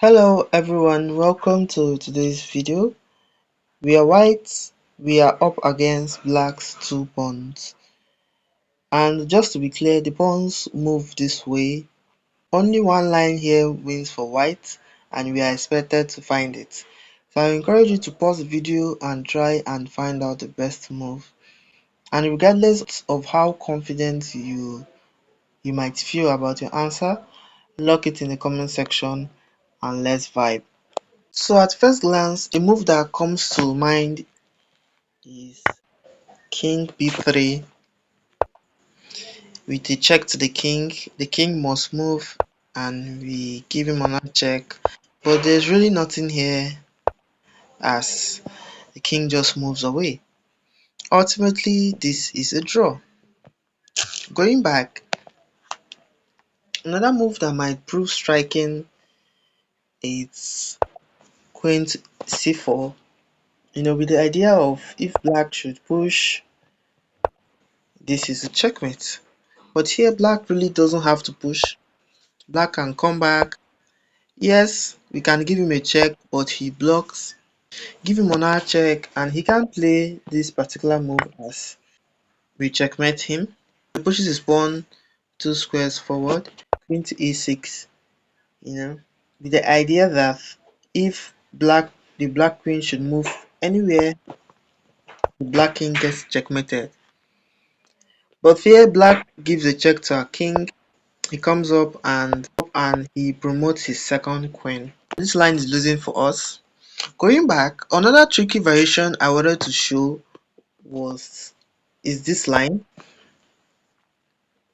Hello everyone, welcome to today's video. We are white, we are up against black's two pawns. And just to be clear, the pawns move this way. Only one line here wins for white and we are expected to find it. So I encourage you to pause the video and try and find out the best move. And regardless of how confident you might feel about your answer, lock it in the comment section and let's vibe. So at first glance, a move that comes to mind is king b3 with a check to the king. The king must move and we give him another check. But there's really nothing here as the king just moves away. Ultimately, this is a draw. Going back, another move that might prove striking is queen to c4. With the idea of if black should push, this is a checkmate. But here black really doesn't have to push. Black can come back. Yes, we can give him a check, but he blocks. Give him another check, and he can't play this particular move as we checkmate him. He pushes his pawn 2 squares forward, queen to e6, with the idea that if the black queen should move anywhere, the black king gets checkmated. But here black gives a check to our king. He comes up and he promotes his second queen. This line is losing for us. Going back, another tricky variation I wanted to show is this line.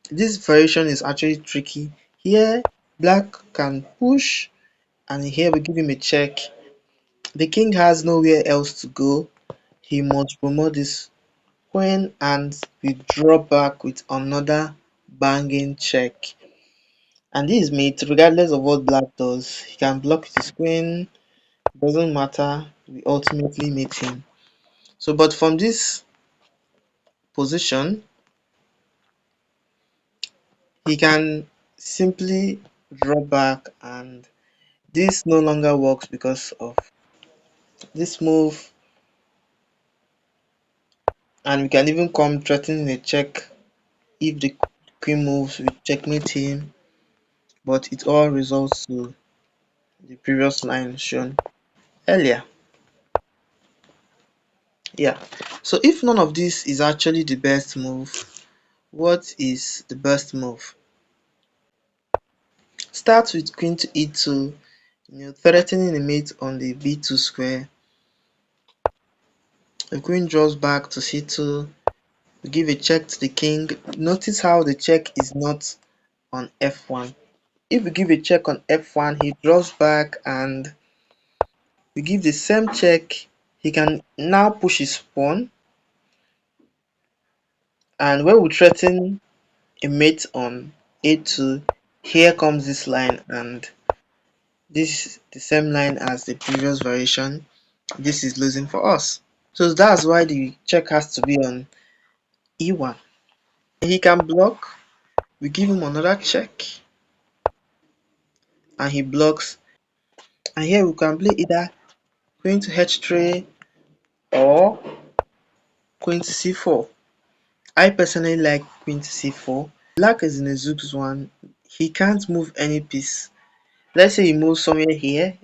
This variation is actually tricky. Here, black can push, and here we give him a check. The king has nowhere else to go. He must promote this queen, and we draw back with another banging check. And this is mate regardless of what black does. He can block with his queen, doesn't matter, we ultimately mate him. So but from this position, he can simply draw back, and this no longer works because of this move, and we can even come threatening a check if the queen moves. We checkmate him, but it all results to the previous line shown earlier. Yeah, so if none of this is actually the best move, what is the best move? Start with queen to e2, threatening a mate on the b2 square. The queen draws back to c2. We give a check to the king. Notice how the check is not on f1. If we give a check on f1, he draws back, and we give the same check. He can now push his pawn, and when we threaten a mate on a2, here comes this line, and this is the same line as the previous variation. This is losing for us. So that's why the check has to be on e1. He can block. We give him another check, and he blocks. And here we can play either queen to h3 or queen to c4. I personally like queen to c4. Black is in a Zooks one. He can't move any piece. Let's say he moves somewhere here.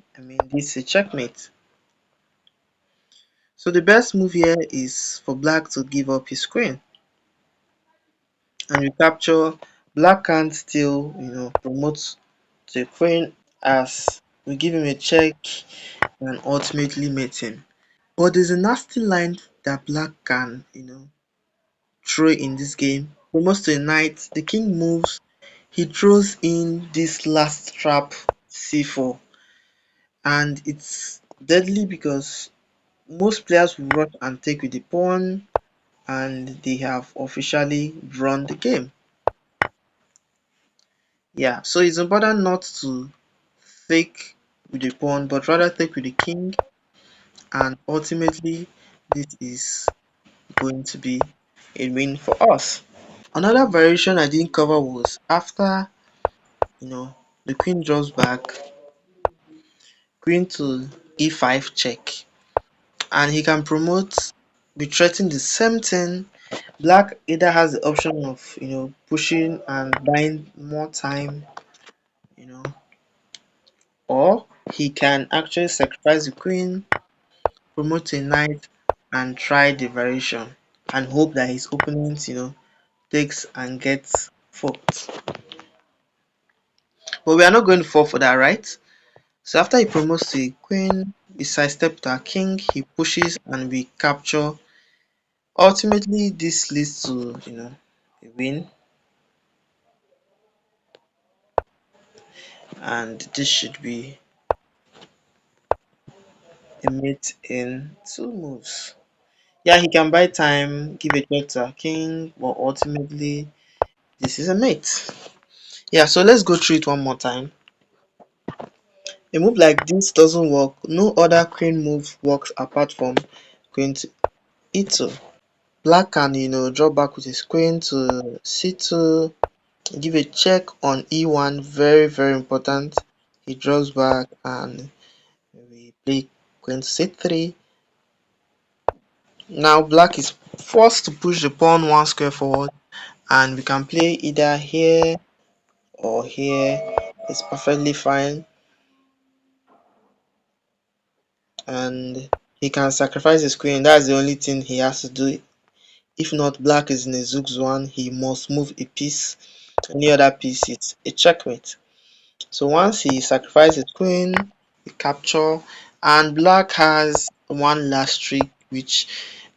This is a checkmate. So the best move here is for black to give up his queen. And we capture. Black can't still, promote to a queen as we give him a check and ultimately mate him. But there's a nasty line that black can, throw in this game. Almost to a knight, the king moves, he throws in this last trap c4, and it's deadly because most players will rush and take with the pawn, and they have officially drawn the game. Yeah, so it's important not to take with the pawn but rather take with the king, and ultimately this is going to be a win for us. Another variation I didn't cover was after the queen draws back, queen to e5 check, and he can promote, be threatening the same thing. Black either has the option of pushing and buying more time, you know, or he can actually sacrifice the queen, promote a knight, and try the variation and hope that his opponent takes and gets fucked. But we are not going to fall for that, right? So after he promotes the queen, we sidestep to our king, he pushes and we capture. Ultimately, this leads to a win, and this should be a mate in two moves. Yeah, he can buy time, give a check to our king, but ultimately this is a mate. Yeah, so let's go through it one more time. A move like this doesn't work. No other queen move works apart from queen to e2. Black can draw back with his queen to c2, give a check on e1, very very important. He draws back and we play queen to c3. Now black is forced to push the pawn one square forward, and we can play either here or here. It's perfectly fine, and he can sacrifice his queen. That's the only thing he has to do. If not, black is in a Zug's one. He must move a piece. Any other piece, it's a checkmate. So once he sacrifices queen, we capture, and black has one last trick which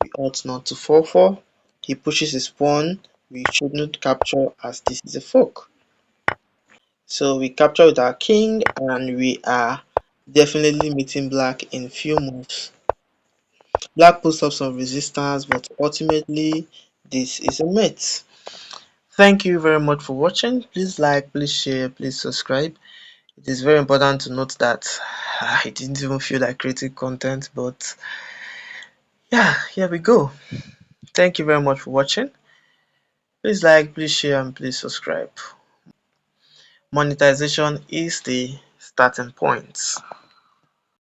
we ought not to fall for. He pushes his pawn. We should not capture as this is a fork. So we capture with our king, and we are definitely meeting black in few moves. Black puts up some resistance, but ultimately this is a mate. Thank you very much for watching. Please like, please share, please subscribe. It is very important to note that I didn't even feel like creating content, but yeah, here we go. Thank you very much for watching. Please like, please share, and please subscribe. Monetization is the starting point.